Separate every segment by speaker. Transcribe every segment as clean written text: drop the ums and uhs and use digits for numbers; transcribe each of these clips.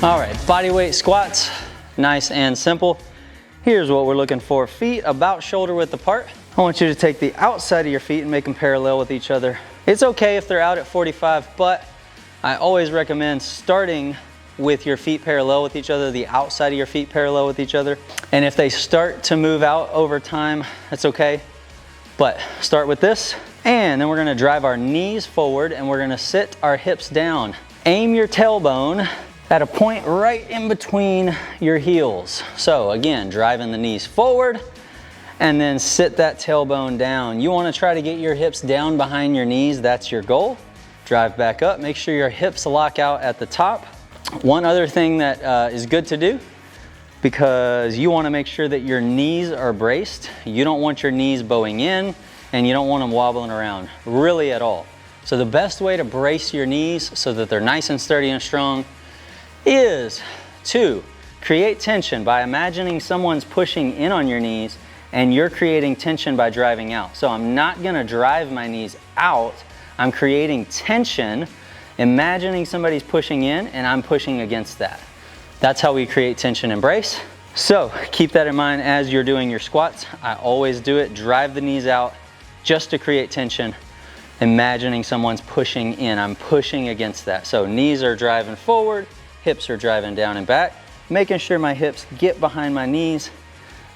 Speaker 1: All right, body weight squats, nice and simple. Here's what we're looking for. Feet about shoulder width apart. I want you to take the outside of your feet and make them parallel with each other. It's okay if they're out at 45, but I always recommend starting with your feet parallel with each other, the outside of your feet parallel with each other. And if they start to move out over time, that's okay. But start with this, and then we're gonna drive our knees forward and we're gonna sit our hips down. Aim your tailbone at a point right in between your heels. So again, driving the knees forward and then sit that tailbone down. You wanna try to get your hips down behind your knees, that's your goal. Drive back up, make sure your hips lock out at the top. One other thing that is good to do, because you wanna make sure that your knees are braced. You don't want your knees bowing in and you don't want them wobbling around, really at all. So the best way to brace your knees so that they're nice and sturdy and strong is to create tension by imagining someone's pushing in on your knees and you're creating tension by driving out. So I'm not gonna drive my knees out, I'm creating tension, imagining somebody's pushing in and I'm pushing against that. That's how we create tension and brace. So keep that in mind as you're doing your squats. I always do it, drive the knees out just to create tension, imagining someone's pushing in, I'm pushing against that. So knees are driving forward, hips are driving down and back, making sure my hips get behind my knees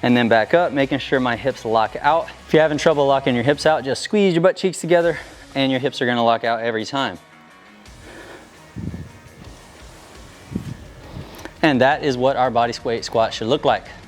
Speaker 1: and then back up, making sure my hips lock out. If you're having trouble locking your hips out, just squeeze your butt cheeks together and your hips are gonna lock out every time. And that is what our body weight squat should look like.